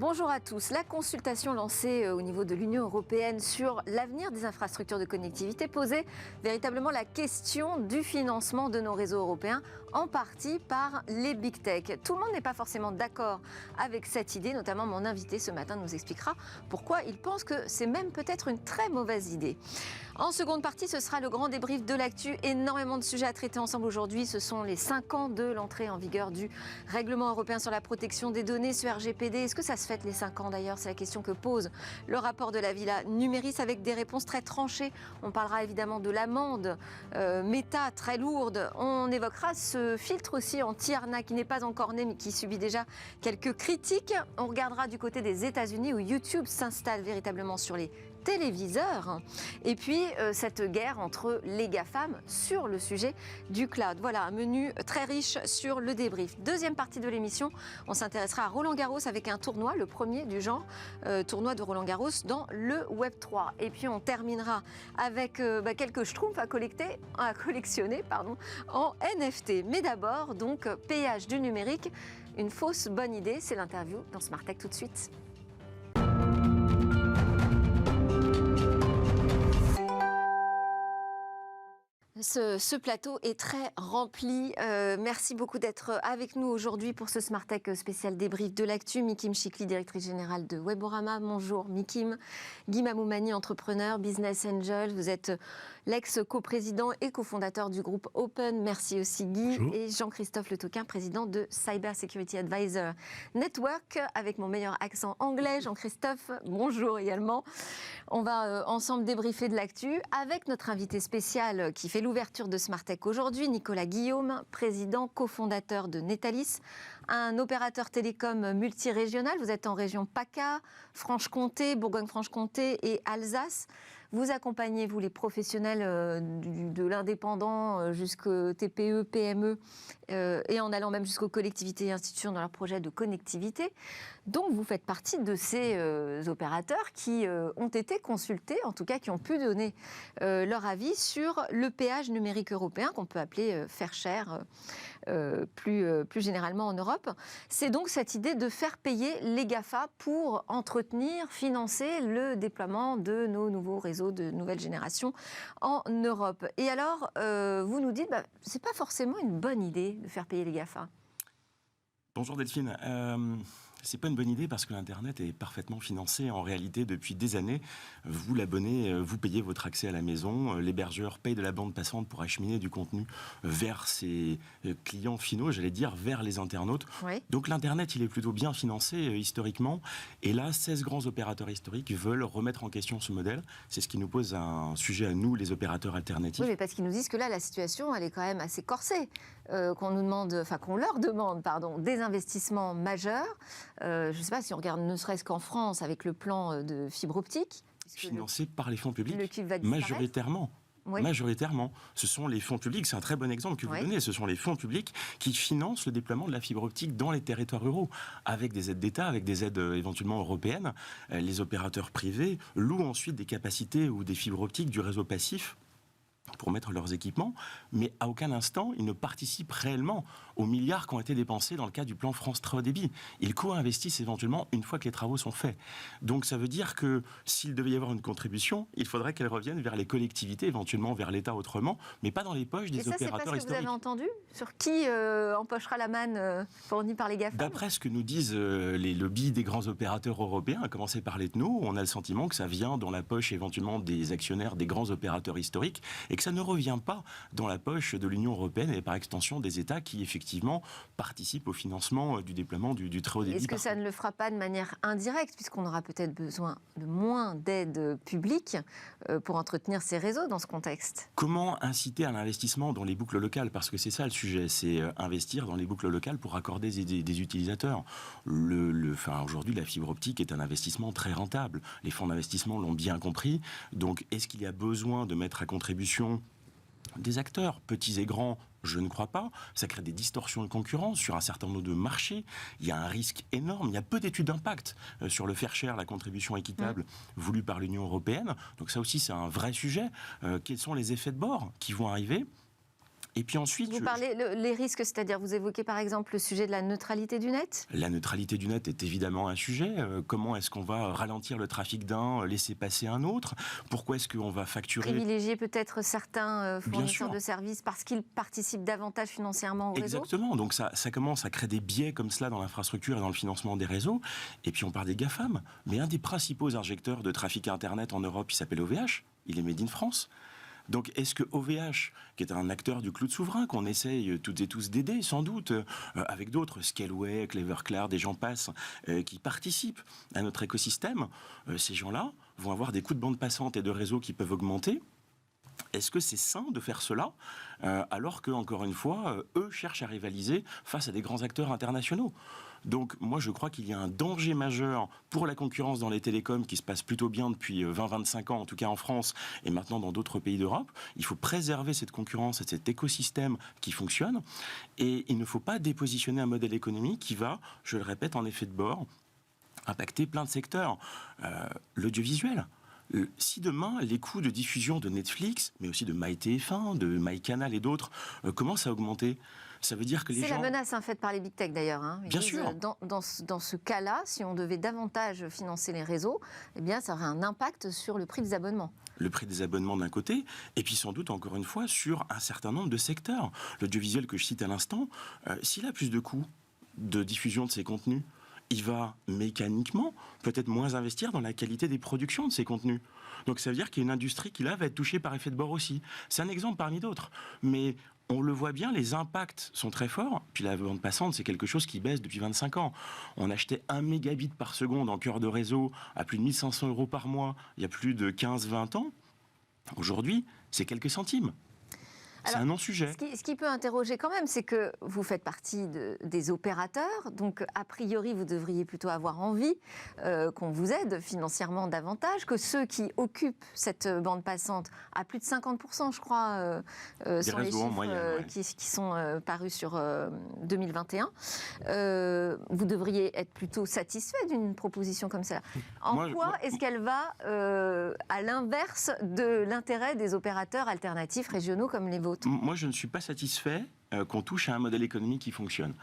Bonjour à tous. La consultation lancée au niveau de l'Union européenne sur l'avenir des infrastructures de connectivité posait véritablement la question du financement de nos réseaux européens, en partie par les big tech. Tout le monde n'est pas forcément d'accord avec cette idée, notamment mon invité ce matin nous expliquera pourquoi il pense que c'est même peut-être une très mauvaise idée. En seconde partie, ce sera le grand débrief de l'actu. Énormément de sujets à traiter ensemble aujourd'hui. Ce sont les 5 ans de l'entrée en vigueur du règlement européen sur la protection des données, ce RGPD. Est-ce que ça se fête les 5 ans d'ailleurs? C'est la question que pose le rapport de la Villa Numéris avec des réponses très tranchées. On parlera évidemment de l'amende Meta très lourde. On évoquera ce filtre aussi anti-arnaque qui n'est pas encore né mais qui subit déjà quelques critiques. On regardera du côté des États-Unis où YouTube s'installe véritablement sur les téléviseurs. Et puis cette guerre entre les GAFAM sur le sujet du cloud. Voilà un menu très riche sur le débrief. Deuxième partie de l'émission, on s'intéressera à Roland-Garros avec un tournoi, le premier du genre, tournoi de Roland-Garros dans le Web3. Et puis on terminera avec quelques schtroumpfs à collectionner en NFT. Mais d'abord, donc, péage du numérique, une fausse bonne idée, c'est l'interview dans Smart Tech tout de suite. Ce plateau est très rempli. Merci beaucoup d'être avec nous aujourd'hui pour ce Smart Tech spécial débrief de l'actu. Mikim Chikli, directrice générale de Weborama. Bonjour Mikim. Guy Mamoumani, entrepreneur, business angel. Vous êtes l'ex-coprésident et cofondateur du groupe Open. Merci aussi Guy. Bonjour. Et Jean-Christophe Le Touquin, président de Cyber Security Advisor Network. Avec mon meilleur accent anglais, Jean-Christophe, bonjour également. On va ensemble débriefer de l'actu avec notre invité spécial qui fait l'ouverture de Smart Tech aujourd'hui, Nicolas Guillaume, président, cofondateur de Netalis, un opérateur télécom multirégional. Vous êtes en région PACA, Franche-Comté, Bourgogne-Franche-Comté et Alsace. Vous accompagnez, vous, les professionnels de l'indépendant jusqu'au TPE, PME et en allant même jusqu'aux collectivités et institutions dans leurs projets de connectivité. Donc, vous faites partie de ces opérateurs qui ont été consultés, en tout cas qui ont pu donner leur avis sur le péage numérique européen, qu'on peut appeler Fair Share plus généralement en Europe. C'est donc cette idée de faire payer les GAFA pour entretenir, financer le déploiement de nos nouveaux réseaux de nouvelle génération en Europe. Et alors, vous nous dites, c'est pas forcément une bonne idée de faire payer les GAFA. Bonjour Delphine. C'est pas une bonne idée parce que l'Internet est parfaitement financé. En réalité, depuis des années, vous, l'abonné, vous payez votre accès à la maison. L'hébergeur paye de la bande passante pour acheminer du contenu vers ses clients finaux, j'allais dire, vers les internautes. Oui. Donc l'Internet, il est plutôt bien financé historiquement. Et là, 16 grands opérateurs historiques veulent remettre en question ce modèle. C'est ce qui nous pose un sujet à nous, les opérateurs alternatifs. Oui, mais parce qu'ils nous disent que là, la situation, elle est quand même assez corsée. Qu'on leur demande, des investissements majeurs. Je ne sais pas si on regarde ne serait-ce qu'en France avec le plan de fibre optique. Financé par les fonds publics, va majoritairement. Oui. Majoritairement. Ce sont les fonds publics, c'est un très bon exemple que vous donnez, ce sont les fonds publics qui financent le déploiement de la fibre optique dans les territoires ruraux, avec des aides d'État, avec des aides éventuellement européennes. Les opérateurs privés louent ensuite des capacités ou des fibres optiques du réseau passif pour mettre leurs équipements, mais à aucun instant, ils ne participent réellement aux milliards qui ont été dépensés dans le cadre du plan France Très Haut Débit. Ils co-investissent éventuellement une fois que les travaux sont faits. Donc ça veut dire que s'il devait y avoir une contribution, il faudrait qu'elle revienne vers les collectivités, éventuellement vers l'État autrement, mais pas dans les poches des opérateurs historiques. Et ça, c'est pas ce que vous avez entendu sur qui empochera la manne fournie par les GAFA? D'après ce que nous disent les lobbies des grands opérateurs européens, à commencer par les TNO, on a le sentiment que ça vient dans la poche éventuellement des actionnaires des grands opérateurs historiques, et que ça ne revient pas dans la poche de l'Union européenne et par extension des États qui effectivement participent au financement du déploiement du très haut débit. Est-ce que ça ne le fera pas de manière indirecte, puisqu'on aura peut-être besoin de moins d'aide publique pour entretenir ces réseaux dans ce contexte? Comment inciter à l'investissement dans les boucles locales? Parce que c'est ça le sujet, c'est investir dans les boucles locales pour accorder des utilisateurs. Aujourd'hui, la fibre optique est un investissement très rentable. Les fonds d'investissement l'ont bien compris. Donc, est-ce qu'il y a besoin de mettre à contribution des acteurs, petits et grands? Je ne crois pas. Ça crée des distorsions de concurrence sur un certain nombre de marchés. Il y a un risque énorme. Il y a peu d'études d'impact sur le fair share, la contribution équitable voulue par l'Union européenne. Donc ça aussi, c'est un vrai sujet. Quels sont les effets de bord qui vont arriver? Et puis ensuite... Vous parlez les risques, c'est-à-dire vous évoquez par exemple le sujet de la neutralité du net ? La neutralité du net est évidemment un sujet. Comment est-ce qu'on va ralentir le trafic d'un, laisser passer un autre ? Pourquoi est-ce qu'on va facturer... Privilégier peut-être certains fournisseurs de services parce qu'ils participent davantage financièrement au réseau ? Exactement. Donc ça commence à créer des biais comme cela dans l'infrastructure et dans le financement des réseaux. Et puis on parle des GAFAM. Mais un des principaux injecteurs de trafic Internet en Europe, il s'appelle OVH. Il est made in France. Donc, est-ce que OVH, qui est un acteur du cloud souverain, qu'on essaye toutes et tous d'aider, sans doute, avec d'autres, Scaleway, Clevercloud, et j'en passe, qui participent à notre écosystème, ces gens-là vont avoir des coûts de bande passante et de réseau qui peuvent augmenter. Est-ce que c'est sain de faire cela alors que, encore une fois, eux cherchent à rivaliser face à des grands acteurs internationaux ? Donc, moi, je crois qu'il y a un danger majeur pour la concurrence dans les télécoms qui se passe plutôt bien depuis 20-25 ans, en tout cas en France et maintenant dans d'autres pays d'Europe. Il faut préserver cette concurrence et cet écosystème qui fonctionne. Et il ne faut pas dépositionner un modèle économique qui va, je le répète, en effet de bord, impacter plein de secteurs. L'audiovisuel. Si demain, les coûts de diffusion de Netflix, mais aussi de MyTF1, de MyCanal et d'autres, commencent à augmenter, ça veut dire que les gens... C'est la menace faite par les big tech d'ailleurs. Bien sûr. Dans ce cas-là, si on devait davantage financer les réseaux, eh bien, ça aurait un impact sur le prix des abonnements. Le prix des abonnements d'un côté, et puis sans doute, encore une fois, sur un certain nombre de secteurs. L'audiovisuel que je cite à l'instant, s'il a plus de coûts de diffusion de ses contenus, il va mécaniquement peut-être moins investir dans la qualité des productions de ces contenus. Donc ça veut dire qu'il y a une industrie qui là va être touchée par effet de bord aussi. C'est un exemple parmi d'autres. Mais on le voit bien, les impacts sont très forts. Puis la bande passante, c'est quelque chose qui baisse depuis 25 ans. On achetait 1 mégabit par seconde en cœur de réseau à plus de 1 500 € par mois il y a plus de 15-20 ans. Aujourd'hui, c'est quelques centimes. C'est un non-sujet. Ce qui peut interroger quand même, c'est que vous faites partie des opérateurs, donc a priori vous devriez plutôt avoir envie qu'on vous aide financièrement davantage, que ceux qui occupent cette bande passante à plus de 50%, je crois, sont les chiffres moyenne, qui sont parus sur 2021. Vous devriez être plutôt satisfait d'une proposition comme ça. En quoi est-ce qu'elle va à l'inverse de l'intérêt des opérateurs alternatifs régionaux comme les vôtres ? Moi, je ne suis pas satisfait qu'on touche à un modèle économique qui fonctionne.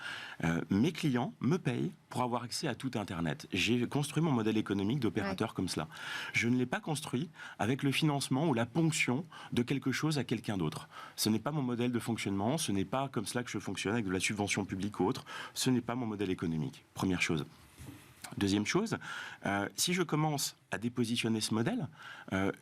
Mes clients me payent pour avoir accès à tout Internet. J'ai construit mon modèle économique d'opérateur comme cela. Je ne l'ai pas construit avec le financement ou la ponction de quelque chose à quelqu'un d'autre. Ce n'est pas mon modèle de fonctionnement, ce n'est pas comme cela que je fonctionne avec de la subvention publique ou autre. Ce n'est pas mon modèle économique. Première chose. Deuxième chose, si je commence à dépositionner ce modèle,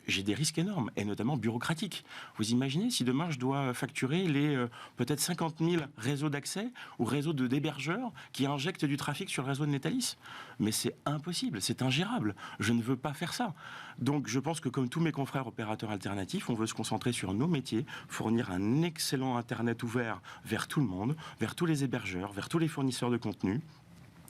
j'ai des risques énormes, et notamment bureaucratiques. Vous imaginez si demain je dois facturer les peut-être 50 000 réseaux d'accès ou réseaux d'hébergeurs qui injectent du trafic sur le réseau de Netalis ? Mais c'est impossible, c'est ingérable. Je ne veux pas faire ça. Donc je pense que comme tous mes confrères opérateurs alternatifs, on veut se concentrer sur nos métiers, fournir un excellent Internet ouvert vers tout le monde, vers tous les hébergeurs, vers tous les fournisseurs de contenu,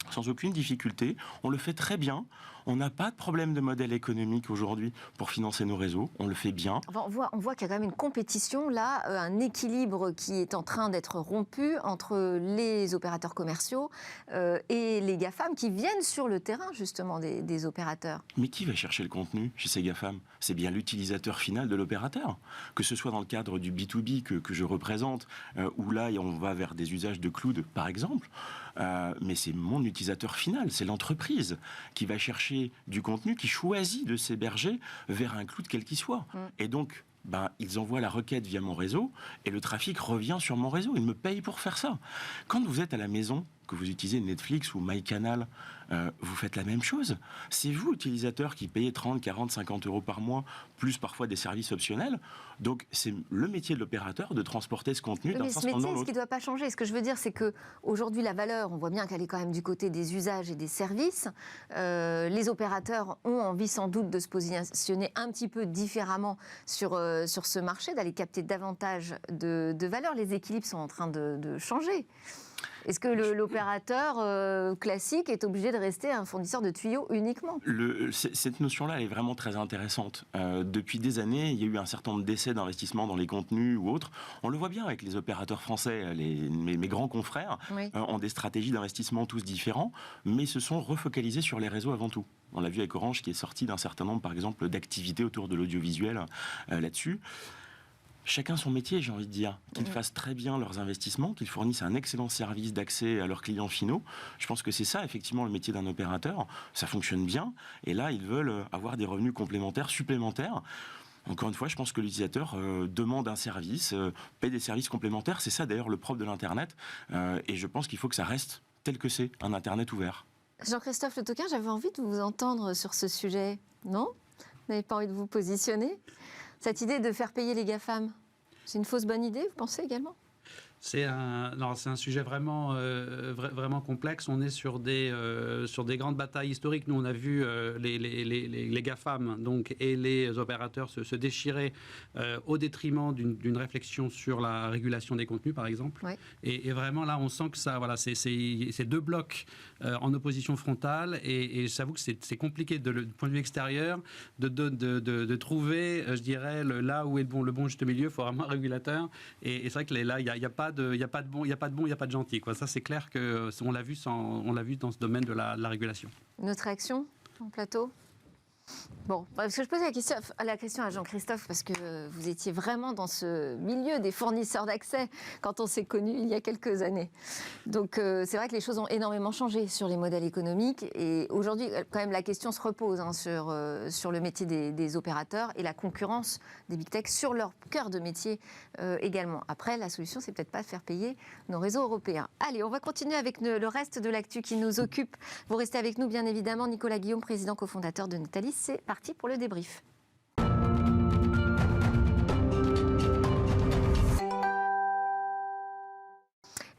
sans aucune difficulté. On le fait très bien. On n'a pas de problème de modèle économique aujourd'hui pour financer nos réseaux. On le fait bien. On voit qu'il y a quand même une compétition, là, un équilibre qui est en train d'être rompu entre les opérateurs commerciaux et les GAFAM qui viennent sur le terrain, justement, des opérateurs. Mais qui va chercher le contenu chez ces GAFAM ? C'est bien l'utilisateur final de l'opérateur. Que ce soit dans le cadre du B2B que je représente, où là, on va vers des usages de cloud, par exemple. Mais c'est mon utilisateur final, c'est l'entreprise qui va chercher du contenu, qui choisit de s'héberger vers un cloud quel qu'il soit. Et donc, ils envoient la requête via mon réseau et le trafic revient sur mon réseau. Ils me payent pour faire ça. Quand vous êtes à la maison, que vous utilisez Netflix ou MyCanal, vous faites la même chose. C'est vous, utilisateur, qui payez 30, 40, 50 € par mois, plus parfois des services optionnels. Donc, c'est le métier de l'opérateur de transporter ce contenu d'un sens dans l'autre. Ce qui ne doit pas changer. Ce que je veux dire, c'est qu'aujourd'hui, la valeur, on voit bien qu'elle est quand même du côté des usages et des services. Les opérateurs ont envie sans doute de se positionner un petit peu différemment sur ce marché, d'aller capter davantage de valeur. Les équilibres sont en train de changer. Est-ce que l'opérateur classique est obligé de rester un fournisseur de tuyaux uniquement ? Cette notion-là, elle est vraiment très intéressante. Depuis des années, il y a eu un certain nombre d'essais d'investissement dans les contenus ou autres. On le voit bien avec les opérateurs français, mes grands confrères ont des stratégies d'investissement tous différents, mais se sont refocalisés sur les réseaux avant tout. On l'a vu avec Orange qui est sorti d'un certain nombre, par exemple, d'activités autour de l'audiovisuel là-dessus. Chacun son métier, j'ai envie de dire. Qu'ils fassent très bien leurs investissements, qu'ils fournissent un excellent service d'accès à leurs clients finaux. Je pense que c'est ça, effectivement, le métier d'un opérateur. Ça fonctionne bien. Et là, ils veulent avoir des revenus complémentaires, supplémentaires. Encore une fois, je pense que l'utilisateur demande un service, paie des services complémentaires. C'est ça, d'ailleurs, le propre de l'Internet. Et je pense qu'il faut que ça reste tel que c'est, un Internet ouvert. Jean-Christophe Le Toquin, j'avais envie de vous entendre sur ce sujet. Non ? Vous n'avez pas envie de vous positionner ? Cette idée de faire payer les GAFAM, c'est une fausse bonne idée, vous pensez également ? C'est un sujet vraiment, vraiment complexe. On est sur des grandes batailles historiques. Nous, on a vu les GAFAM donc, et les opérateurs se déchirer au détriment d'une réflexion sur la régulation des contenus, par exemple. Ouais. Et vraiment, là, on sent que ça, voilà, c'est deux blocs en opposition frontale. Et j'avoue que c'est compliqué du point de vue extérieur de trouver, je dirais, là où est le bon juste milieu. Il faut vraiment un régulateur. Et c'est vrai que là, il n'y a pas il n'y a pas de bon, il n'y a pas de gentil, quoi. Ça, c'est clair qu'on l'a vu dans ce domaine de la régulation. Notre réaction en plateau ? Bon, parce que je posais la question à Jean-Christophe, parce que vous étiez vraiment dans ce milieu des fournisseurs d'accès quand on s'est connus il y a quelques années. Donc c'est vrai que les choses ont énormément changé sur les modèles économiques. Et aujourd'hui, quand même, la question se repose sur le métier des opérateurs et la concurrence des big tech sur leur cœur de métier également. Après, la solution, c'est peut-être pas de faire payer nos réseaux européens. Allez, on va continuer avec le reste de l'actu qui nous occupe. Vous restez avec nous, bien évidemment. Nicolas Guillaume, président cofondateur de Netalis. C'est parti pour le débrief.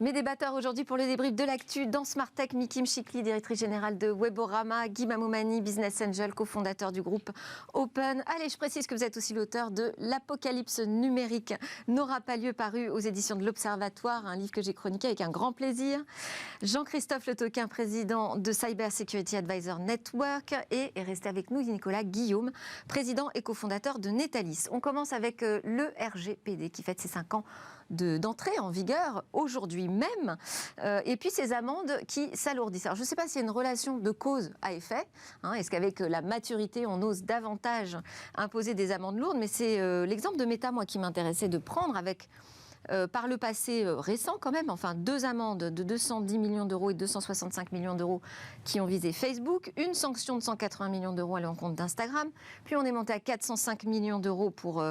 Mes débatteurs aujourd'hui pour le débrief de l'actu dans Smart Tech, Mikim Chikli, directrice générale de Weborama, Guy Mamoumani, business angel, cofondateur du groupe Open. Allez, je précise que vous êtes aussi l'auteur de L'Apocalypse numérique n'aura pas lieu, paru aux éditions de l'Observatoire, un livre que j'ai chroniqué avec un grand plaisir. Jean-Christophe Le Toquin, président de Cyber Security Advisor Network, et resté avec nous Nicolas Guillaume, président et cofondateur de Netalis. On commence avec le RGPD qui fête ses 5 ans d'entrée en vigueur aujourd'hui même, et puis ces amendes qui s'alourdissent. Alors je ne sais pas s'il y a une relation de cause à effet, est-ce qu'avec la maturité on ose davantage imposer des amendes lourdes, mais c'est l'exemple de Meta, moi, qui m'intéressait de prendre avec par le passé récent quand même, enfin 2 amendes de 210 millions d'euros et 265 millions d'euros qui ont visé Facebook, une sanction de 180 millions d'euros à l'encontre d'Instagram, puis on est monté à 405 millions d'euros pour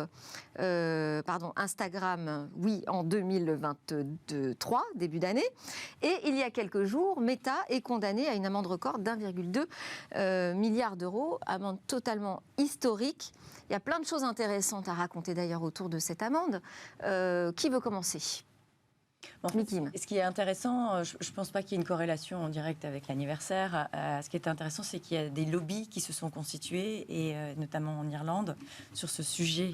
Instagram, oui, en 2023, début d'année, et il y a quelques jours, Meta est condamné à une amende record d'1,2 milliard d'euros, amende totalement historique. Il y a plein de choses intéressantes à raconter d'ailleurs autour de cette amende. Qui veut commencer ? Ce qui est intéressant, je ne pense pas qu'il y ait une corrélation en direct avec l'anniversaire. Ce qui est intéressant, c'est qu'il y a des lobbies qui se sont constitués, et notamment en Irlande, sur ce sujet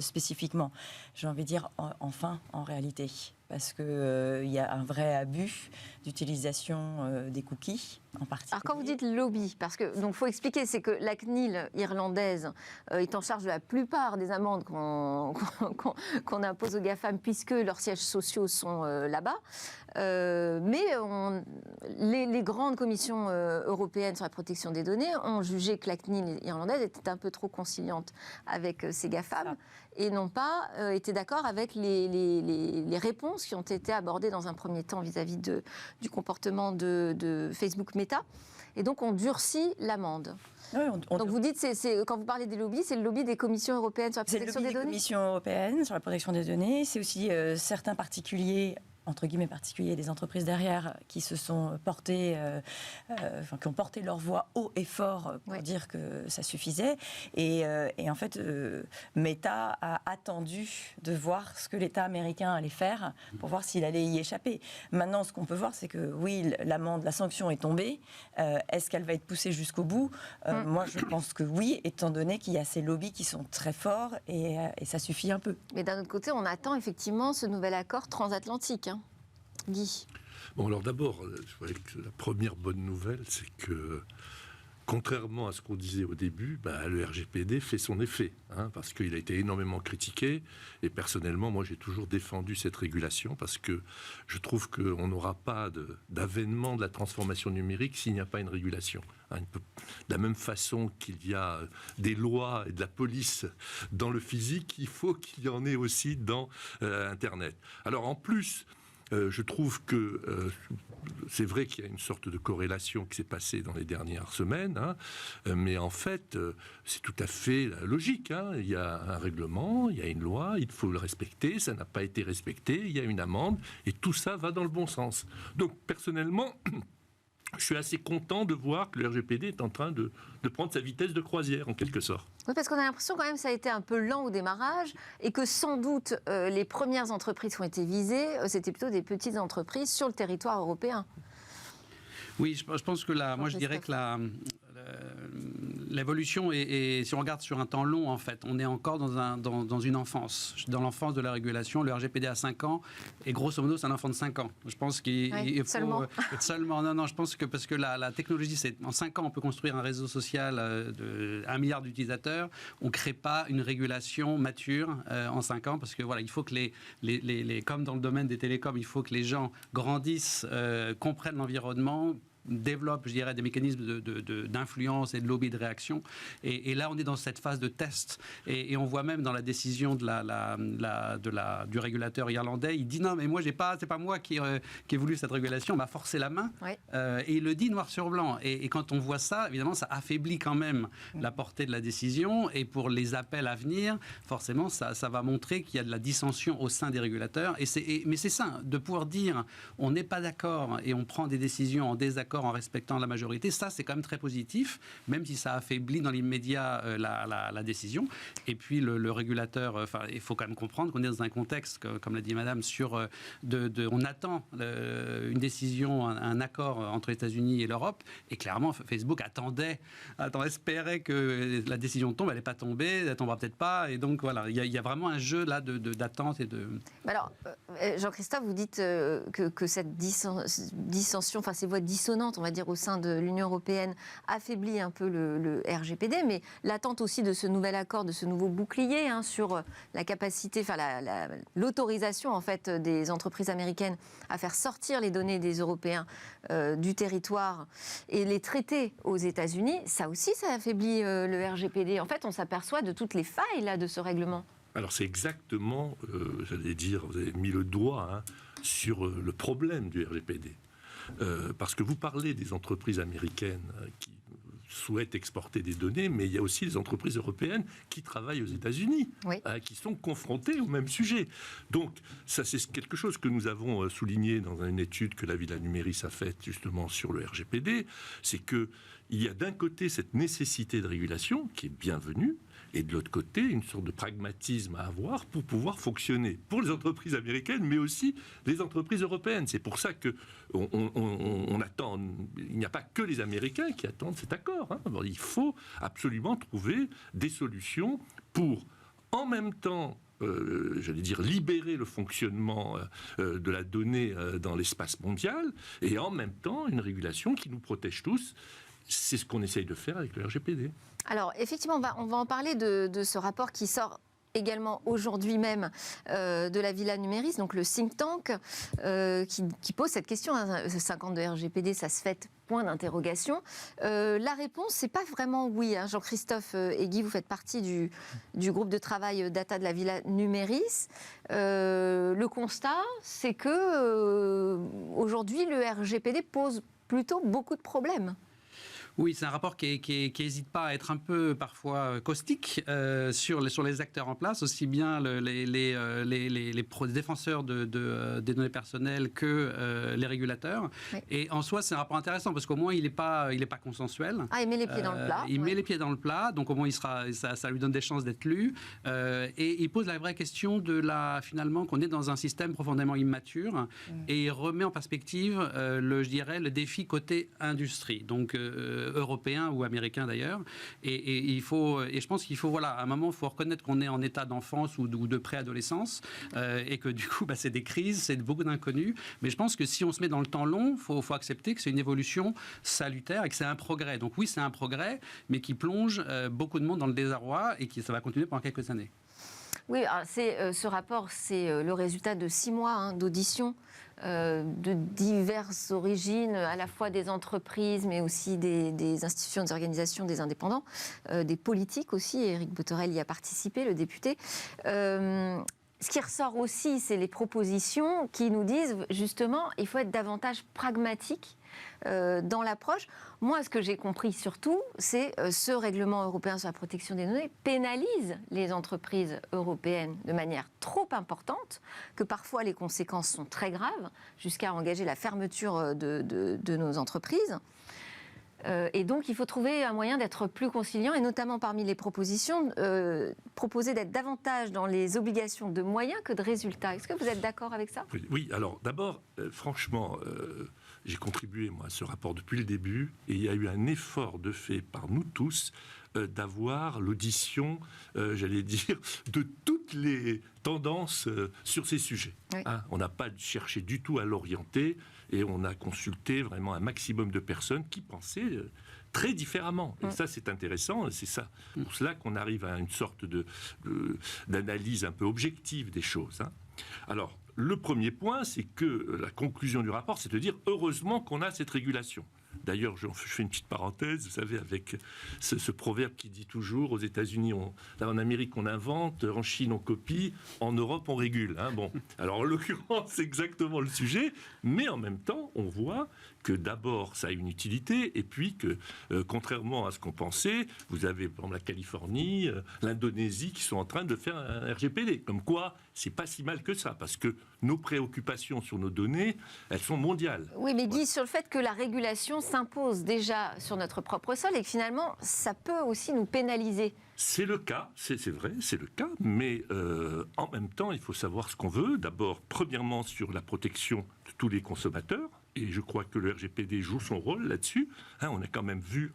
spécifiquement. J'ai envie de dire enfin, en réalité. Parce qu'il y a un vrai abus d'utilisation des cookies, en particulier. Alors quand vous dites lobby, parce que donc faut expliquer, c'est que la CNIL irlandaise est en charge de la plupart des amendes qu'on impose aux GAFAM, puisque leurs sièges sociaux sont là-bas. Mais les grandes commissions européennes sur la protection des données ont jugé que la CNIL irlandaise était un peu trop conciliante avec ces GAFAM et n'ont pas été d'accord avec les réponses qui ont été abordées dans un premier temps vis-à-vis du comportement de Facebook Meta. Et donc on durcit l'amende. Oui, donc vous dites, quand vous parlez des lobbies, c'est le lobby des commissions européennes sur la protection des données ? C'est le lobby des commissions européennes sur la protection des données. C'est aussi certains particuliers, entre guillemets particuliers, des entreprises derrière qui se sont portés, qui ont porté leur voix haut et fort pour dire que ça suffisait. Et en fait, Meta a attendu de voir ce que l'État américain allait faire pour voir s'il allait y échapper. Maintenant, ce qu'on peut voir, c'est que oui, l'amende, la sanction est tombée. Est-ce qu'elle va être poussée jusqu'au bout ? Moi, je pense que oui, étant donné qu'il y a ces lobbies qui sont très forts, et ça suffit un peu. Mais d'un autre côté, on attend effectivement ce nouvel accord transatlantique. Guy. Bon, alors d'abord, je voudrais que la première bonne nouvelle, c'est que contrairement à ce qu'on disait au début, le RGPD fait son effet, parce qu'il a été énormément critiqué. Et personnellement, moi, j'ai toujours défendu cette régulation parce que je trouve qu'on n'aura pas d'avènement de la transformation numérique s'il n'y a pas une régulation. De la même façon qu'il y a des lois et de la police dans le physique, il faut qu'il y en ait aussi dans Internet. Alors en plus, je trouve que c'est vrai qu'il y a une sorte de corrélation qui s'est passée dans les dernières semaines, mais en fait, c'est tout à fait logique. Il y a un règlement, il y a une loi, il faut le respecter, ça n'a pas été respecté, il y a une amende, et tout ça va dans le bon sens. Donc, personnellement, je suis assez content de voir que le RGPD est en train de prendre sa vitesse de croisière, en quelque sorte. Oui, parce qu'on a l'impression quand même que ça a été un peu lent au démarrage et que sans doute les premières entreprises qui ont été visées, c'était plutôt des petites entreprises sur le territoire européen. Oui, je pense que moi je dirais que l'évolution est, si on regarde sur un temps long, en fait, on est encore dans une enfance. Dans l'enfance de la régulation, le RGPD a 5 ans, et grosso modo, c'est un enfant de 5 ans. Je pense qu'il faut... Seulement. Non, je pense que parce que la technologie, en 5 ans, on peut construire un réseau social de 1 milliard d'utilisateurs. On ne crée pas une régulation mature en 5 ans, parce que voilà, il faut que comme dans le domaine des télécoms, il faut que les gens grandissent, comprennent l'environnement, développe, je dirais, des mécanismes d'influence et de lobby de réaction. Et là, on est dans cette phase de test. Et on voit même dans la décision du régulateur irlandais, il dit non, mais moi, c'est pas moi qui ai voulu cette régulation, on m'a forcé la main. Oui. Et il le dit noir sur blanc. Et quand on voit ça, évidemment, ça affaiblit quand même la portée de la décision. Et pour les appels à venir, forcément, ça va montrer qu'il y a de la dissension au sein des régulateurs. Mais c'est ça, de pouvoir dire on n'est pas d'accord et on prend des décisions en désaccord en respectant la majorité, ça c'est quand même très positif, même si ça affaiblit dans l'immédiat la décision. Et puis le régulateur, il faut quand même comprendre qu'on est dans un contexte, comme l'a dit Madame, on attend une décision, un accord entre les États-Unis et l'Europe, et clairement Facebook espérait que la décision tombe, elle n'est pas tombée, elle tombera peut-être pas, et donc voilà, il y a vraiment un jeu là d'attente et de... Alors, Jean-Christophe, vous dites que cette dissension, ces voix dissonantes, on va dire, au sein de l'Union européenne, affaiblit un peu le RGPD, mais l'attente aussi de ce nouvel accord, de ce nouveau bouclier sur la capacité, l'autorisation en fait des entreprises américaines à faire sortir les données des Européens du territoire et les traiter aux États-Unis, ça aussi, ça affaiblit le RGPD. En fait, on s'aperçoit de toutes les failles là de ce règlement. Alors c'est exactement, j'allais dire, vous avez mis le doigt sur le problème du RGPD. Parce que vous parlez des entreprises américaines qui souhaitent exporter des données, mais il y a aussi les entreprises européennes qui travaillent aux États-Unis, qui sont confrontées au même sujet. Donc, ça, c'est quelque chose que nous avons souligné dans une étude que la Villa Numéris a faite justement sur le RGPD, c'est qu'il y a d'un côté cette nécessité de régulation qui est bienvenue, et de l'autre côté, une sorte de pragmatisme à avoir pour pouvoir fonctionner pour les entreprises américaines, mais aussi les entreprises européennes. C'est pour ça qu'on attend, il n'y a pas que les Américains qui attendent cet accord. Il faut absolument trouver des solutions pour, en même temps, j'allais dire, libérer le fonctionnement de la donnée dans l'espace mondial, et en même temps, une régulation qui nous protège tous. C'est ce qu'on essaye de faire avec le RGPD. Alors, effectivement, on va en parler de ce rapport qui sort également aujourd'hui même de la Villa Numéris, donc le think tank, qui pose cette question. 5 ans de RGPD, ça se fait, point d'interrogation. La réponse, c'est pas vraiment oui. Jean-Christophe et Guy, vous faites partie du groupe de travail data de la Villa Numéris. Le constat, c'est que aujourd'hui, le RGPD pose plutôt beaucoup de problèmes. Oui, c'est un rapport qui n'hésite pas à être un peu parfois caustique sur les acteurs en place, aussi bien les défenseurs des données personnelles que les régulateurs. Oui. Et en soi, c'est un rapport intéressant parce qu'au moins, il n'est pas consensuel. Il met les pieds dans le plat. Il met les pieds dans le plat, donc au moins, ça lui donne des chances d'être lu. Et il pose la vraie question finalement, qu'on est dans un système profondément immature et il remet en perspective, je dirais, le défi côté industrie. Donc, européens ou américains d'ailleurs. Et je pense qu'il faut, à un moment, il faut reconnaître qu'on est en état d'enfance ou de préadolescence et que du coup, c'est des crises, c'est beaucoup d'inconnus. Mais je pense que si on se met dans le temps long, il faut accepter que c'est une évolution salutaire et que c'est un progrès. Donc oui, c'est un progrès, mais qui plonge beaucoup de monde dans le désarroi et ça va continuer pendant quelques années. Oui, ce rapport, c'est le résultat de 6 mois d'audition de diverses origines, à la fois des entreprises, mais aussi des institutions, des organisations, des indépendants, des politiques aussi. Éric Bothorel y a participé, le député. Ce qui ressort aussi, c'est les propositions qui nous disent, justement, il faut être davantage pragmatique dans l'approche. Moi, ce que j'ai compris surtout, c'est ce règlement européen sur la protection des données pénalise les entreprises européennes de manière trop importante, que parfois les conséquences sont très graves, jusqu'à engager la fermeture de nos entreprises. Et donc, il faut trouver un moyen d'être plus conciliant, et notamment parmi les propositions, proposer d'être davantage dans les obligations de moyens que de résultats. Est-ce que vous êtes d'accord avec ça ? Oui, alors d'abord, franchement, j'ai contribué moi à ce rapport depuis le début, et il y a eu un effort de fait par nous tous d'avoir l'audition, j'allais dire, de toutes les tendances sur ces sujets. Oui. On n'a pas cherché du tout à l'orienter, et on a consulté vraiment un maximum de personnes qui pensaient très différemment. Et ça, c'est intéressant. C'est ça, pour cela qu'on arrive à une sorte d'analyse un peu objective des choses. Alors, le premier point, c'est que la conclusion du rapport, c'est de dire heureusement qu'on a cette régulation. D'ailleurs, je fais une petite parenthèse, vous savez, avec ce proverbe qui dit toujours aux États-Unis, en Amérique on invente, en Chine on copie, en Europe on régule. Bon, alors en l'occurrence, c'est exactement le sujet, mais en même temps, on voit que d'abord ça a une utilité, et puis que contrairement à ce qu'on pensait, vous avez par exemple la Californie, l'Indonésie qui sont en train de faire un RGPD. Comme quoi, c'est pas si mal que ça, parce que nos préoccupations sur nos données, elles sont mondiales. Oui, mais dit sur le fait que la régulation s'impose déjà sur notre propre sol et que finalement, ça peut aussi nous pénaliser. C'est le cas, c'est vrai, c'est le cas, mais en même temps, il faut savoir ce qu'on veut. D'abord, premièrement, sur la protection de tous les consommateurs, et je crois que le RGPD joue son rôle là-dessus. On a quand même vu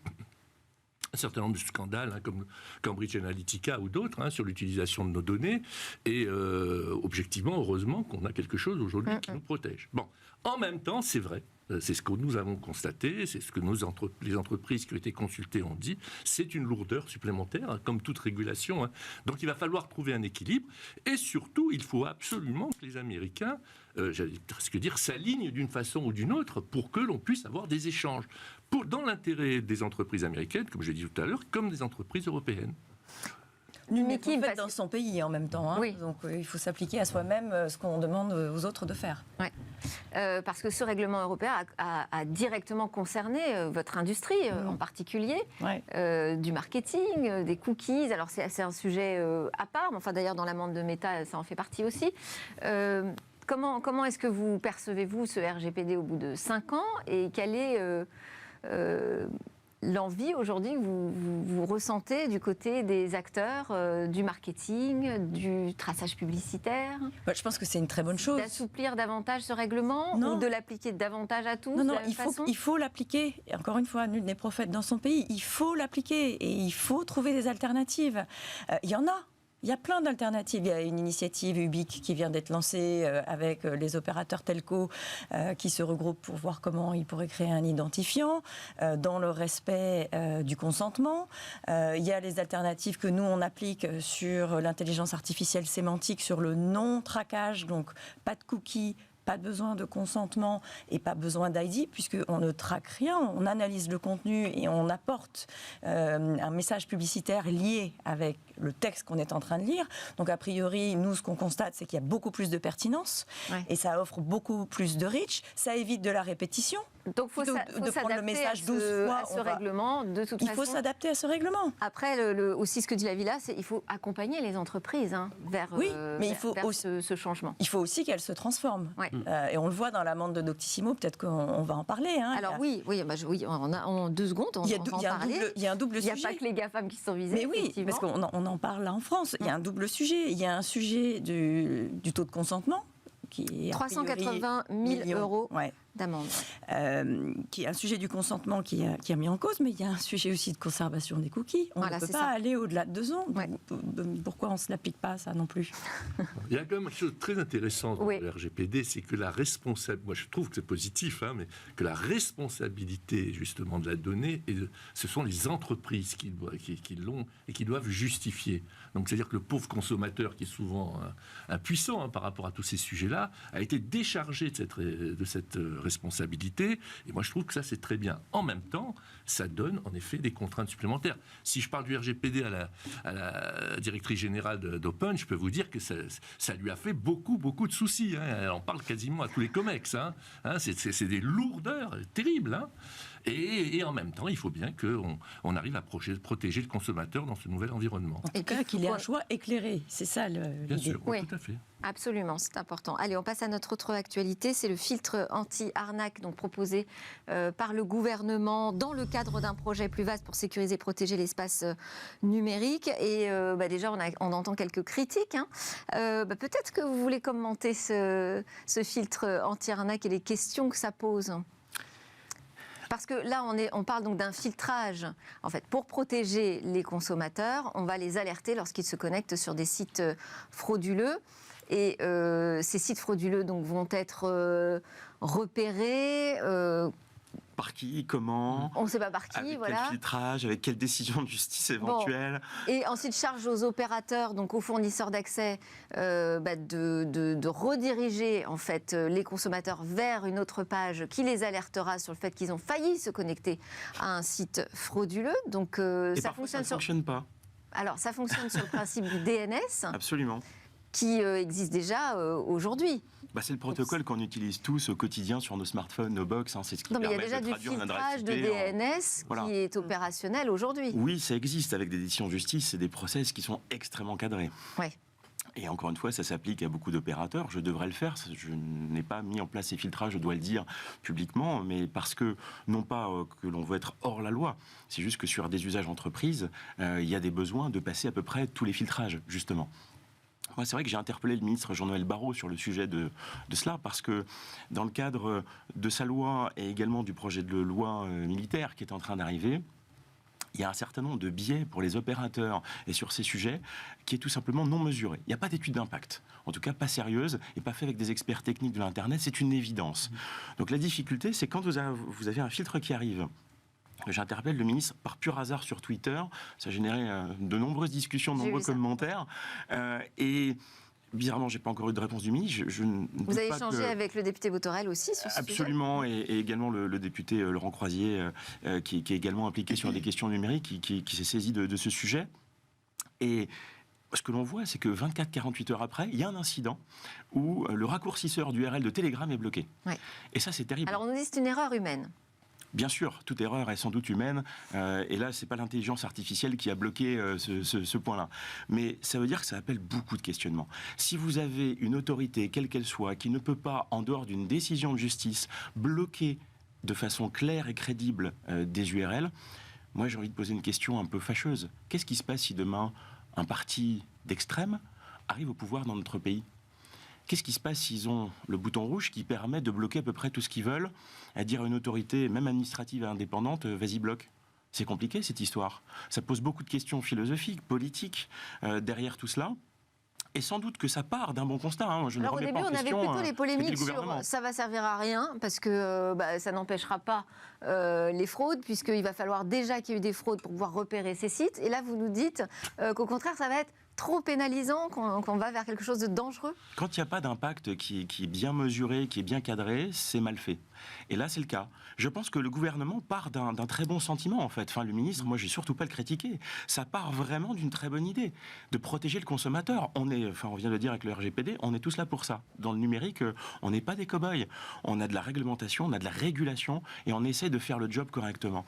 un certain nombre de scandales, comme Cambridge Analytica ou d'autres, sur l'utilisation de nos données, et objectivement, heureusement qu'on a quelque chose aujourd'hui qui nous protège. Bon, en même temps, c'est vrai. C'est ce que nous avons constaté, c'est ce que les entreprises qui ont été consultées ont dit, c'est une lourdeur supplémentaire, comme toute régulation. Donc il va falloir trouver un équilibre, et surtout, il faut absolument que les Américains, j'allais presque dire, s'alignent d'une façon ou d'une autre pour que l'on puisse avoir des échanges, dans l'intérêt des entreprises américaines, comme je l'ai dit tout à l'heure, comme des entreprises européennes. Mais qui fait dans son pays en même temps. Oui. Donc il faut s'appliquer à soi-même ce qu'on demande aux autres de faire. Oui. Parce que ce règlement européen a directement concerné votre industrie en particulier, du marketing, des cookies. Alors c'est un sujet à part, mais enfin d'ailleurs dans l'amende de Meta, ça en fait partie aussi. Comment est-ce que vous percevez-vous ce RGPD au bout de 5 ans, et quelle est l'envie aujourd'hui que vous ressentez du côté des acteurs du marketing, du traçage publicitaire ? Je pense que c'est une très bonne chose. D'assouplir davantage ce règlement ou de l'appliquer davantage à tous ? Non, il faut l'appliquer. Et encore une fois, nul n'est prophète dans son pays. Il faut l'appliquer et il faut trouver des alternatives. Il y en a. Il y a plein d'alternatives. Il y a une initiative Ubique qui vient d'être lancée avec les opérateurs telco qui se regroupent pour voir comment ils pourraient créer un identifiant dans le respect du consentement. Il y a les alternatives que nous, on applique sur l'intelligence artificielle sémantique, sur le non-traquage, donc pas de cookies, pas besoin de consentement et pas besoin d'ID, puisqu'on ne traque rien, on analyse le contenu et on apporte un message publicitaire lié avec le texte qu'on est en train de lire. Donc a priori, nous, ce qu'on constate, c'est qu'il y a beaucoup plus de pertinence et ça offre beaucoup plus de reach. Ça évite de la répétition. Donc il faut prendre le message 12 fois à ce règlement, de toute façon. Il faut s'adapter à ce règlement. Après, aussi ce que dit la Villa, c'est qu'il faut accompagner les entreprises vers ce changement. Il faut aussi qu'elles se transforment. Ouais. Et on le voit dans l'amende de Doctissimo, peut-être qu'on va en parler. Alors oui, en 2 secondes, on va en parler. Il y a un double sujet. Il n'y a pas que les GAFAM qui sont visés. Mais oui, parce qu'on en parle là en France. Il y a un double sujet. Il y a un sujet du taux de consentement, qui est 380 000 euros D'amende. Qui est un sujet du consentement qui a mis en cause, mais il y a un sujet aussi de conservation des cookies. On ne peut pas aller au-delà de 2 ans. Ouais. Pourquoi on ne se l'applique pas, ça non plus? Il y a quand même quelque chose de très intéressant dans le RGPD, c'est que la responsabilité, moi je trouve que c'est positif, mais que la responsabilité justement de la donnée, ce sont les entreprises qui l'ont et qui doivent justifier. Donc c'est-à-dire que le pauvre consommateur, qui est souvent impuissant par rapport à tous ces sujets-là, a été déchargé de cette responsabilité. Et moi je trouve que ça c'est très bien. En même temps, ça donne en effet des contraintes supplémentaires. Si je parle du RGPD à la directrice générale d'Open, je peux vous dire que ça lui a fait beaucoup de soucis. Elle en parle quasiment à tous les COMEX. C'est des lourdeurs terribles. Et en même temps, il faut bien qu'on arrive à protéger le consommateur dans ce nouvel environnement. En tout cas, qu'il ait un choix éclairé. C'est ça l'idée. Bien sûr, oui, tout à fait. Absolument, c'est important. Allez, on passe à notre autre actualité. C'est le filtre anti-arnaque proposé par le gouvernement dans le cadre d'un projet plus vaste pour sécuriser et protéger l'espace numérique. Et déjà, on entend quelques critiques. Peut-être que vous voulez commenter ce filtre anti-arnaque et les questions que ça pose. Parce que là, on parle donc d'un filtrage. En fait, pour protéger les consommateurs, on va les alerter lorsqu'ils se connectent sur des sites frauduleux. Et ces sites frauduleux donc, vont être repérés. Par qui, comment? On ne sait pas par qui, avec voilà. Quel filtrage, avec quelle décision de justice éventuelle. Et ensuite, charge aux opérateurs, donc aux fournisseurs d'accès, de rediriger en fait les consommateurs vers une autre page qui les alertera sur le fait qu'ils ont failli se connecter à un site frauduleux. Donc ça fonctionne pas. Alors ça fonctionne sur le principe du DNS. Absolument. Qui existe déjà aujourd'hui. C'est le protocole qu'on utilise tous au quotidien sur nos smartphones, nos box. C'est ce qui permet de traduire il y a déjà du filtrage de DNS qui est opérationnel aujourd'hui. Oui, ça existe avec des décisions de justice. C'est des process qui sont extrêmement cadrés. Ouais. Et encore une fois, ça s'applique à beaucoup d'opérateurs. Je devrais le faire. Je n'ai pas mis en place ces filtrages, je dois le dire publiquement, mais parce que, non pas que l'on veut être hors la loi, c'est juste que sur des usages entreprises, il y a des besoins de passer à peu près tous les filtrages, justement. Moi, c'est vrai que j'ai interpellé le ministre Jean-Noël Barrot sur le sujet de cela, parce que dans le cadre de sa loi et également du projet de loi militaire qui est en train d'arriver, il y a un certain nombre de biais pour les opérateurs et sur ces sujets qui est tout simplement non mesuré. Il n'y a pas d'étude d'impact, en tout cas pas sérieuse et pas fait avec des experts techniques de l'Internet, c'est une évidence. Donc la difficulté, c'est quand vous avez un filtre qui arrive. J'interpelle le ministre par pur hasard sur Twitter. Ça a généré de nombreuses discussions, de nombreux commentaires. Et bizarrement, je n'ai pas encore eu de réponse du ministre. Vous avez échangé avec le député Botorel aussi sur ce Absolument, et également le député Laurent Croisier, qui est également impliqué sur des questions numériques, qui s'est saisi de ce sujet. Et ce que l'on voit, c'est que 24-48 heures après, il y a un incident où le raccourcisseur d'URL de Telegram est bloqué. Ouais. Et ça, c'est terrible. Alors on nous dit que c'est une erreur humaine. Bien sûr, toute erreur est sans doute humaine, et là, c'est pas l'intelligence artificielle qui a bloqué ce point-là. Mais ça veut dire que ça appelle beaucoup de questionnements. Si vous avez une autorité, quelle qu'elle soit, qui ne peut pas, en dehors d'une décision de justice, bloquer de façon claire et crédible des URL, moi j'ai envie de poser une question un peu fâcheuse. Qu'est-ce qui se passe si demain, un parti d'extrême arrive au pouvoir dans notre pays ? Qu'est-ce qui se passe s'ils ont le bouton rouge qui permet de bloquer à peu près tout ce qu'ils veulent, à dire à une autorité, même administrative et indépendante, vas-y bloque? C'est compliqué cette histoire. Ça pose beaucoup de questions philosophiques, politiques derrière tout cela. Et sans doute que ça part d'un bon constat. Au début, on avait plutôt les polémiques sur ça va servir à rien, parce que ça n'empêchera pas les fraudes, puisqu'il va falloir déjà qu'il y ait eu des fraudes pour pouvoir repérer ces sites. Et là, vous nous dites qu'au contraire, ça va être trop pénalisant, qu'on va vers quelque chose de dangereux? Quand il n'y a pas d'impact qui est bien mesuré, qui est bien cadré, c'est mal fait. Et là, c'est le cas. Je pense que le gouvernement part d'un très bon sentiment, en fait. Enfin, le ministre, moi, je n'ai surtout pas le critiquer. Ça part vraiment d'une très bonne idée, de protéger le consommateur. On vient de le dire avec le RGPD, on est tous là pour ça. Dans le numérique, on n'est pas des cow-boys. On a de la réglementation, on a de la régulation, et on essaie de faire le job correctement.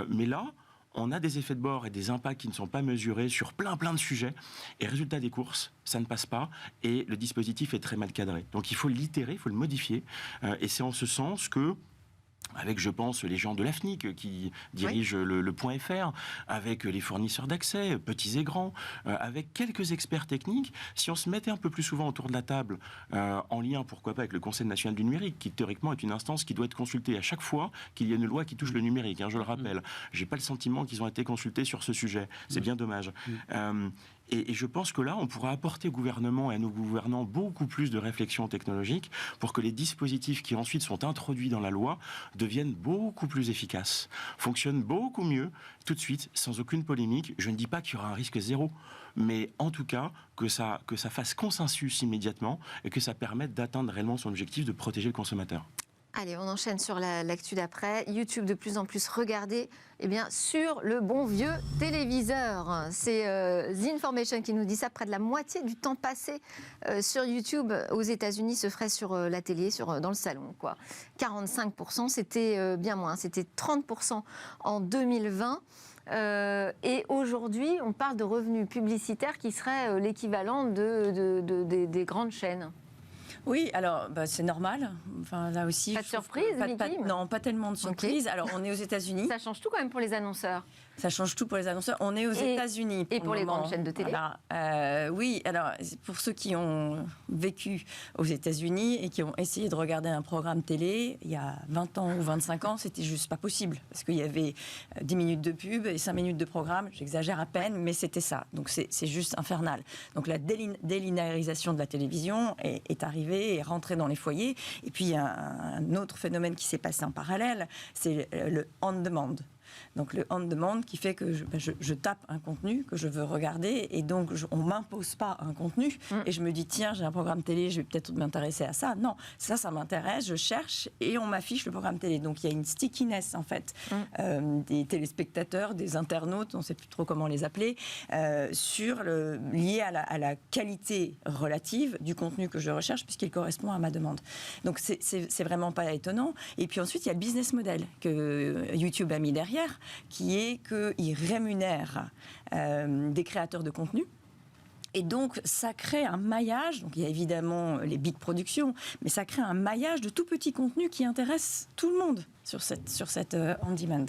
Mais là, on a des effets de bord et des impacts qui ne sont pas mesurés sur plein de sujets. Et résultat des courses, ça ne passe pas. Et le dispositif est très mal cadré. Donc il faut l'itérer, il faut le modifier. Et c'est en ce sens que avec, je pense, les gens de l'AFNIC qui dirigent le point .fr, avec les fournisseurs d'accès, petits et grands, avec quelques experts techniques. Si on se mettait un peu plus souvent autour de la table, en lien, pourquoi pas, avec le Conseil national du numérique, qui théoriquement est une instance qui doit être consultée à chaque fois qu'il y a une loi qui touche le numérique, je le rappelle. J'ai pas le sentiment qu'ils ont été consultés sur ce sujet. C'est bien dommage. Et je pense que là, on pourra apporter au gouvernement et à nos gouvernants beaucoup plus de réflexion technologique pour que les dispositifs qui ensuite sont introduits dans la loi deviennent beaucoup plus efficaces, fonctionnent beaucoup mieux, tout de suite, sans aucune polémique. Je ne dis pas qu'il y aura un risque zéro, mais en tout cas, que ça fasse consensus immédiatement et que ça permette d'atteindre réellement son objectif de protéger le consommateur. Allez, on enchaîne sur l'actu d'après. YouTube de plus en plus regardé sur le bon vieux téléviseur. C'est The Information qui nous dit ça. Près de la moitié du temps passé sur YouTube aux États-Unis se ferait sur la télé, dans le salon, quoi. 45%, c'était bien moins. C'était 30% en 2020. Et aujourd'hui, on parle de revenus publicitaires qui seraient l'équivalent des grandes chaînes. Oui, alors c'est normal. Enfin, là aussi, pas de surprise, non, pas tellement de surprise. Okay. Alors, on est aux États-Unis. Ça change tout quand même pour les annonceurs. Ça change tout pour les annonceurs. On est aux États-Unis. Et pour les grandes chaînes de télé. Voilà. Oui, alors pour ceux qui ont vécu aux États-Unis et qui ont essayé de regarder un programme télé, il y a 20 ans ou 25 ans, c'était juste pas possible. Parce qu'il y avait 10 minutes de pub et 5 minutes de programme. J'exagère à peine, mais c'était ça. Donc c'est juste infernal. Donc la délinéarisation de la télévision est arrivée et est rentrée dans les foyers. Et puis il y a un autre phénomène qui s'est passé en parallèle, c'est le on-demand. Donc le on-demand qui fait que je tape un contenu que je veux regarder et donc on ne m'impose pas un contenu et je me dis tiens j'ai un programme télé, je vais peut-être m'intéresser à ça. Non, ça m'intéresse, je cherche et on m'affiche le programme télé. Donc il y a une stickiness en fait des téléspectateurs, des internautes, on ne sait plus trop comment les appeler, lié à la qualité relative du contenu que je recherche puisqu'il correspond à ma demande. Donc c'est vraiment pas étonnant. Et puis ensuite il y a le business model que YouTube a mis derrière, qui est qu'il rémunère des créateurs de contenu. Et donc, ça crée un maillage. Donc, il y a évidemment les big productions, mais ça crée un maillage de tout petits contenus qui intéressent tout le monde sur cette on-demand,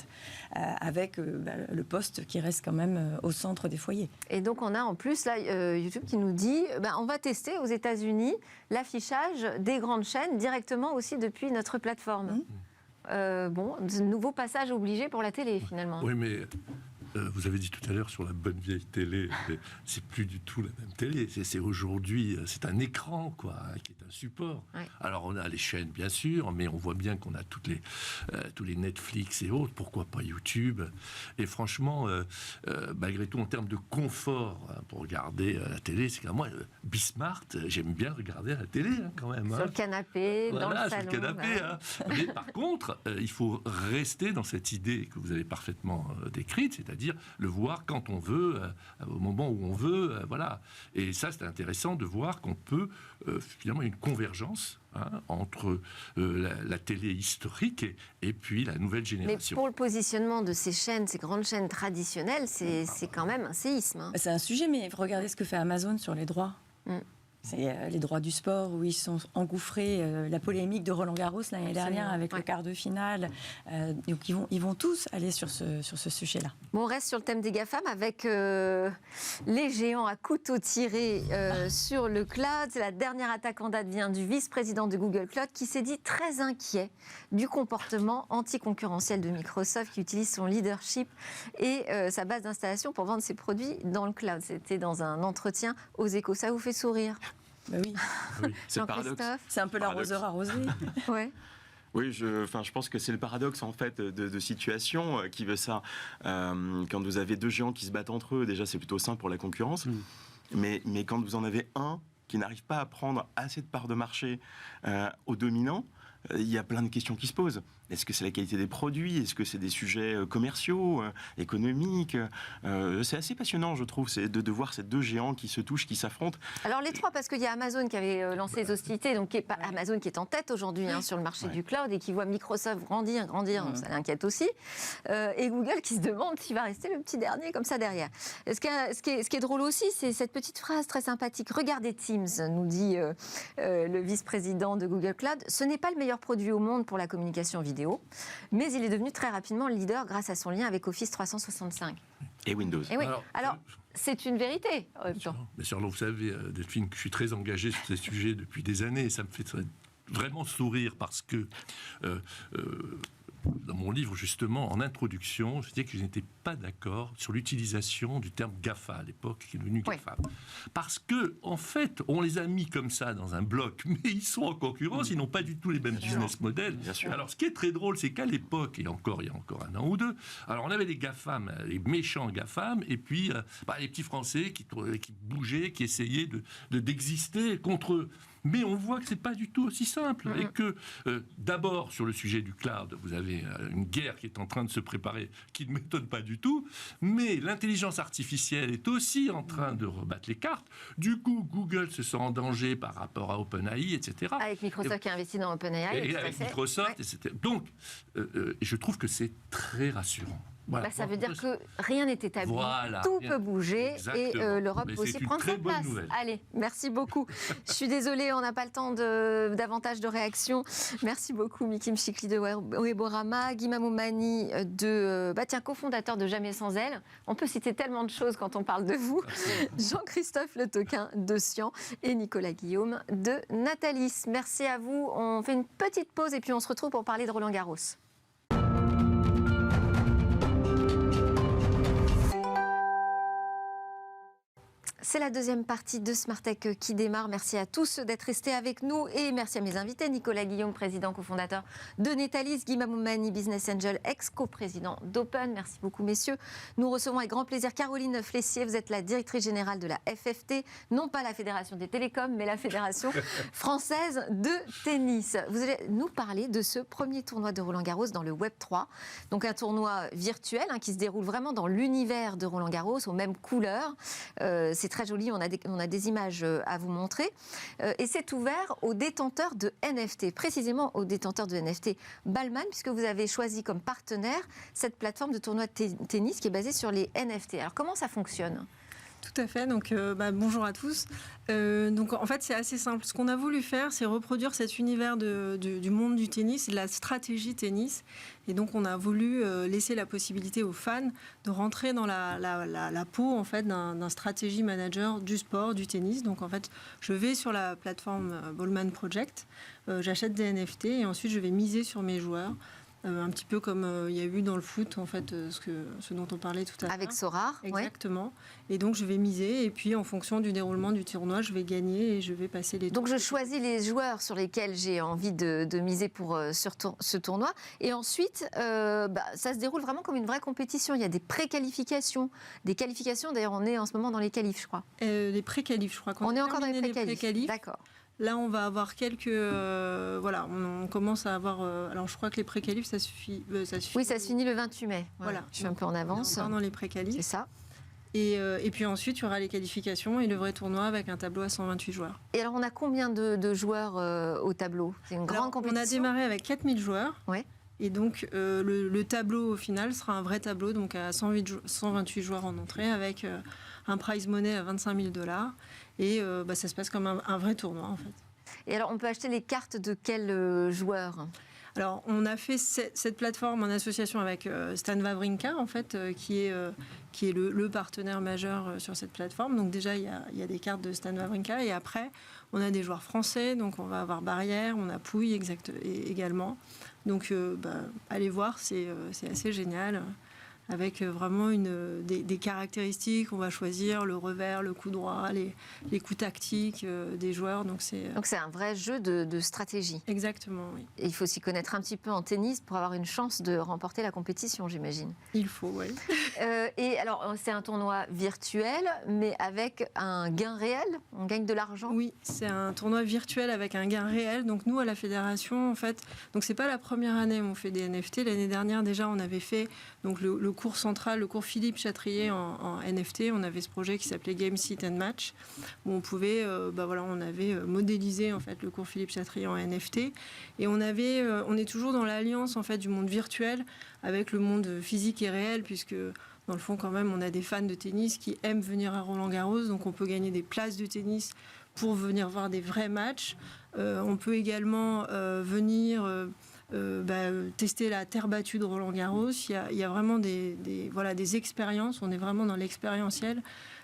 avec le poste qui reste quand même au centre des foyers. Et donc, on a en plus là, YouTube qui nous dit on va tester aux États-Unis l'affichage des grandes chaînes directement aussi depuis notre plateforme. Nouveau passage obligé pour la télé, finalement. Oui, mais vous avez dit tout à l'heure sur la bonne vieille télé, c'est plus du tout la même télé. C'est aujourd'hui, c'est un écran, quoi, qui est un support. Ouais. Alors, on a les chaînes, bien sûr, mais on voit bien qu'on a tous les Netflix et autres. Pourquoi pas YouTube? Et franchement, malgré tout, en termes de confort pour regarder la télé, c'est que moi, Bismart, j'aime bien regarder la télé, quand même. Sur le canapé, voilà, dans le salon. Sur le canapé, Mais par contre, il faut rester dans cette idée que vous avez parfaitement décrite, c'est-à-dire le voir quand on veut, au moment où on veut, voilà. Et ça, c'est intéressant de voir qu'on peut finalement une convergence entre la télé historique et puis la nouvelle génération. Mais pour le positionnement de ces chaînes, ces grandes chaînes traditionnelles, c'est quand même un séisme. C'est un sujet, mais regardez ce que fait Amazon sur les droits. C'est les droits du sport où ils sont engouffrés, la polémique de Roland Garros l'année dernière avec le quart de finale. Donc ils vont tous aller sur ce sujet-là. Bon, on reste sur le thème des GAFAM avec les géants à couteau tiré sur le cloud. C'est la dernière attaque en date vient du vice-président de Google Cloud qui s'est dit très inquiet du comportement anticoncurrentiel de Microsoft qui utilise son leadership et sa base d'installation pour vendre ses produits dans le cloud. C'était dans un entretien aux Échos. Ça vous fait sourire? Ben oui. C'est le paradoxe. C'est un peu l'arroseur arrosé. Ouais. Oui, je pense que c'est le paradoxe en fait de situation qui veut ça. Quand vous avez deux géants qui se battent entre eux, déjà c'est plutôt sain pour la concurrence. Mais quand vous en avez un qui n'arrive pas à prendre assez de parts de marché aux dominants, il y a plein de questions qui se posent. Est-ce que c'est la qualité des produits? Est-ce que c'est des sujets commerciaux, économiques? C'est assez passionnant, je trouve, de voir ces deux géants qui se touchent, qui s'affrontent. Alors les trois, parce qu'il y a Amazon qui avait lancé les hostilités, donc Amazon qui est en tête aujourd'hui sur le marché du cloud et qui voit Microsoft grandir, donc ça l'inquiète aussi. Et Google qui se demande s'il va rester le petit dernier comme ça derrière. Ce qui est drôle aussi, c'est cette petite phrase très sympathique. Regardez Teams, nous dit le vice-président de Google Cloud. Ce n'est pas le meilleur produit au monde pour la communication vidéo. vidéo. Mais il est devenu très rapidement leader grâce à son lien avec Office 365. Et Windows. Et oui. Alors c'est une vérité. Bien sûr, vous savez, Delphine, que je suis très engagé sur ces sujets depuis des années et ça me fait vraiment sourire parce que dans mon livre, justement, en introduction, je disais que je n'étais pas d'accord sur l'utilisation du terme GAFA à l'époque, qui est devenu GAFA. Oui. Parce que, en fait, on les a mis comme ça dans un bloc, mais ils sont en concurrence, ils n'ont pas du tout les mêmes business models. Alors, ce qui est très drôle, c'est qu'à l'époque, et il y a encore un an ou deux, alors on avait les GAFAM, les méchants GAFAM, et puis les petits Français qui bougeaient, qui essayaient d'exister contre eux. Mais on voit que ce n'est pas du tout aussi simple. Et que, d'abord, sur le sujet du cloud, vous avez une guerre qui est en train de se préparer, qui ne m'étonne pas du tout. Mais l'intelligence artificielle est aussi en train de rebattre les cartes. Du coup, Google se sent en danger par rapport à OpenAI, etc. Avec Microsoft qui a investi dans OpenAI. Et avec Microsoft, etc. Donc, je trouve que c'est très rassurant. Voilà. Ça veut dire que rien n'est établi, tout peut bouger. Exactement. Et l'Europe peut aussi prendre sa place. Allez, merci beaucoup. Je suis désolée, on n'a pas le temps davantage de réactions. Merci beaucoup, Mikim Chikli de Weborama, Guy Mamoumani, cofondateur de Jamais sans elle. On peut citer tellement de choses quand on parle de vous. Jean-Christophe Le Toquin de Sian et Nicolas Guillaume de Natalis. Merci à vous. On fait une petite pause et puis on se retrouve pour parler de Roland Garros. C'est la deuxième partie de Smart Tech qui démarre. Merci à tous d'être restés avec nous et merci à mes invités. Nicolas Guillaume, président cofondateur de Netalis, Guy Mamoumani, business angel, ex-coprésident d'Open. Merci beaucoup, messieurs. Nous recevons avec grand plaisir Caroline Flessier. Vous êtes la directrice générale de la FFT, non pas la Fédération des télécoms, mais la Fédération française de tennis. Vous allez nous parler de ce premier tournoi de Roland Garros dans le Web 3. Donc un tournoi virtuel qui se déroule vraiment dans l'univers de Roland Garros, aux mêmes couleurs. C'est très joli, on a des images à vous montrer. Et c'est ouvert aux détenteurs de NFT, précisément aux détenteurs de NFT Balman, puisque vous avez choisi comme partenaire cette plateforme de tournoi de tennis qui est basée sur les NFT. Alors comment ça fonctionne ? Tout à fait. Donc, bonjour à tous. Donc, en fait, c'est assez simple. Ce qu'on a voulu faire, c'est reproduire cet univers du monde du tennis, de la stratégie tennis. Et donc, on a voulu laisser la possibilité aux fans de rentrer dans la peau, en fait, d'un stratégie manager du sport, du tennis. Donc, en fait, je vais sur la plateforme Ballman Project, j'achète des NFT et ensuite, je vais miser sur mes joueurs. Un petit peu comme il y a eu dans le foot, en fait, ce dont on parlait tout à l'heure. Avec Sorare. Exactement. Ouais. Et donc, je vais miser. Et puis, en fonction du déroulement du tournoi, je vais gagner et je vais passer les tours. Donc, je choisis les joueurs sur lesquels j'ai envie de miser pour ce tournoi. Et ensuite, ça se déroule vraiment comme une vraie compétition. Il y a des pré-qualifications. Des qualifications, d'ailleurs, on est en ce moment dans les qualifs, je crois. Les pré-qualifs, je crois. On est encore dans les pré-qualifs. D'accord. Là, on va avoir quelques... on commence à avoir... alors, je crois que les pré-qualifs, ça suffit... Oui, ça se finit le 28 mai. Voilà. Je suis un peu en avance. Dans les pré-qualifs. C'est ça. Et puis ensuite, il y aura les qualifications et le vrai tournoi avec un tableau à 128 joueurs. Et alors, on a combien de joueurs au tableau ? C'est une grande compétition. On a démarré avec 4000 joueurs. Ouais. Et donc, le tableau, au final, sera un vrai tableau, donc à 128 joueurs en entrée, avec un prize money à $25 000. Et ça se passe comme un vrai tournoi, en fait. Et alors, on peut acheter les cartes de quel joueur ? Alors, on a fait cette plateforme en association avec Stan Wawrinka, en fait, qui est le partenaire majeur sur cette plateforme. Donc déjà, il y a des cartes de Stan Wawrinka. Et après, on a des joueurs français. Donc, on va avoir Barrière, on a Pouille également. Donc, allez voir, c'est assez génial. Avec vraiment des caractéristiques. On va choisir le revers, le coup droit, les coups tactiques des joueurs. Donc c'est un vrai jeu de stratégie. Exactement, oui. Et il faut s'y connaître un petit peu en tennis pour avoir une chance de remporter la compétition, j'imagine. Il faut, oui. Et alors, c'est un tournoi virtuel, mais avec un gain réel ? On gagne de l'argent ? Oui, c'est un tournoi virtuel avec un gain réel. Donc nous, à la fédération, en fait, donc c'est pas la première année où on fait des NFT. L'année dernière, déjà, on avait fait donc le cours central, le cours Philippe Chatrier en NFT. On avait ce projet qui s'appelait Game Sit and Match, où on pouvait, on avait modélisé en fait le cours Philippe Chatrier en NFT. Et on est toujours dans l'alliance en fait du monde virtuel avec le monde physique et réel, puisque dans le fond quand même on a des fans de tennis qui aiment venir à Roland-Garros, donc on peut gagner des places de tennis pour venir voir des vrais matchs. On peut également venir tester la terre battue de Roland-Garros. Il y a vraiment des expériences. On est vraiment dans l'expérientiel.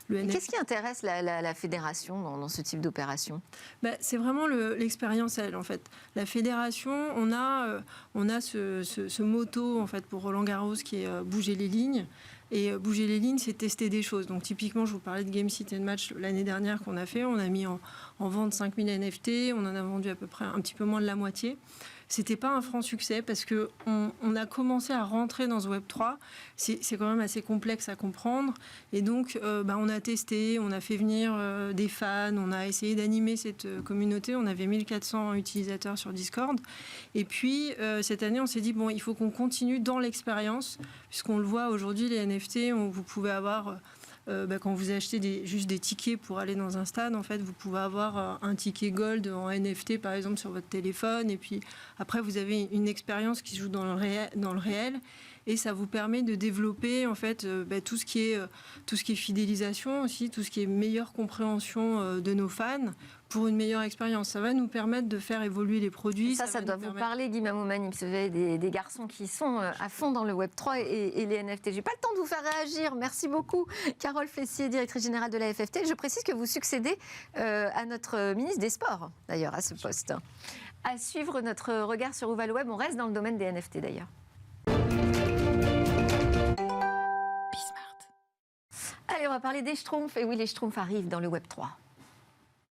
Qu'est-ce qui intéresse la fédération dans ce type d'opération ? C'est vraiment l'expérientiel, en fait. La fédération, on a ce motto, en fait, pour Roland-Garros qui est bouger les lignes. Et bouger les lignes, c'est tester des choses. Donc typiquement, je vous parlais de Game Sit and Match l'année dernière qu'on a fait. On a mis en vente 5000 NFT. On en a vendu à peu près un petit peu moins de la moitié. C'était pas un franc succès parce que on a commencé à rentrer dans ce Web3. C'est quand même assez complexe à comprendre. Et donc, on a testé, on a fait venir des fans, on a essayé d'animer cette communauté. On avait 1400 utilisateurs sur Discord. Et puis, cette année, on s'est dit, il faut qu'on continue dans l'expérience, puisqu'on le voit aujourd'hui, les NFT, vous pouvez avoir... quand vous achetez juste des tickets pour aller dans un stade, en fait, vous pouvez avoir un ticket gold en NFT, par exemple, sur votre téléphone. Et puis, après, vous avez une expérience qui se joue dans le réel. Et ça vous permet de développer, en fait, tout ce qui est fidélisation aussi, tout ce qui est meilleure compréhension de nos fans pour une meilleure expérience. Ça va nous permettre de faire évoluer les produits. Ça doit vous parler, Guy Mamoumani, parce que vous avez des garçons qui sont à fond dans le Web3 et les NFT. J'ai pas le temps de vous faire réagir. Merci beaucoup, Carole Flessier, directrice générale de la FFT. Je précise que vous succédez à notre ministre des Sports, d'ailleurs, à ce poste. À suivre notre regard sur Uvalweb. On reste dans le domaine des NFT, d'ailleurs. Allez, on va parler des Schtroumpfs. Et oui, les Schtroumpfs arrivent dans le Web3.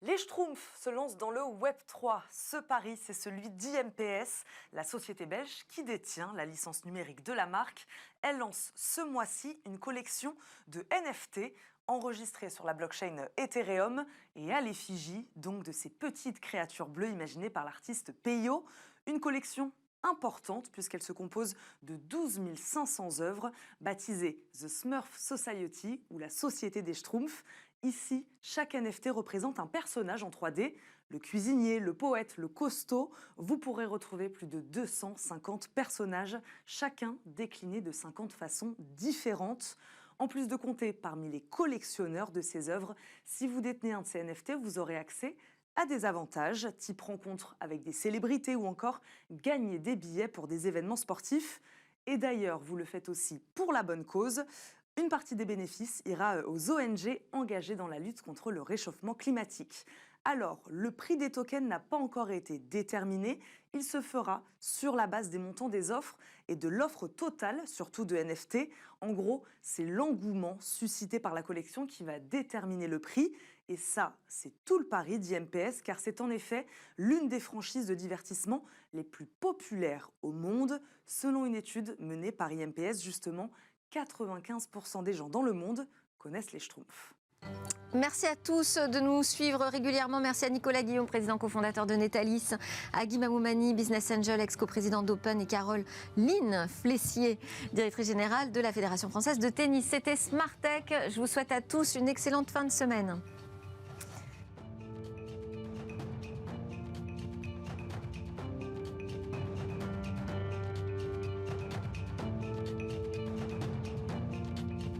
Les Schtroumpfs se lancent dans le Web3. Ce pari, c'est celui d'IMPS, la société belge qui détient la licence numérique de la marque. Elle lance ce mois-ci une collection de NFT enregistrés sur la blockchain Ethereum et à l'effigie donc de ces petites créatures bleues imaginées par l'artiste Peyo. Une collection importante puisqu'elle se compose de 12 500 œuvres baptisées The Smurf Society ou la Société des Schtroumpfs. Ici, chaque NFT représente un personnage en 3D. Le cuisinier, le poète, le costaud. Vous pourrez retrouver plus de 250 personnages, chacun décliné de 50 façons différentes. En plus de compter parmi les collectionneurs de ces œuvres, si vous détenez un de ces NFT, vous aurez accès à des avantages, type rencontre avec des célébrités ou encore gagner des billets pour des événements sportifs. Et d'ailleurs, vous le faites aussi pour la bonne cause. Une partie des bénéfices ira aux ONG engagées dans la lutte contre le réchauffement climatique. Alors, le prix des tokens n'a pas encore été déterminé. Il se fera sur la base des montants des offres et de l'offre totale, surtout de NFT. En gros, c'est l'engouement suscité par la collection qui va déterminer le prix. Et ça, c'est tout le pari d'IMPS, car c'est en effet l'une des franchises de divertissement les plus populaires au monde. Selon une étude menée par IMPS, justement, 95% des gens dans le monde connaissent les Schtroumpfs. Merci à tous de nous suivre régulièrement. Merci à Nicolas Guillaume, président cofondateur de Netalis, à Guy Mamoumani, business angel, ex-coprésident d'Open, et Carole Lynn Flessier, directrice générale de la Fédération française de tennis. C'était Smart Tech. Je vous souhaite à tous une excellente fin de semaine.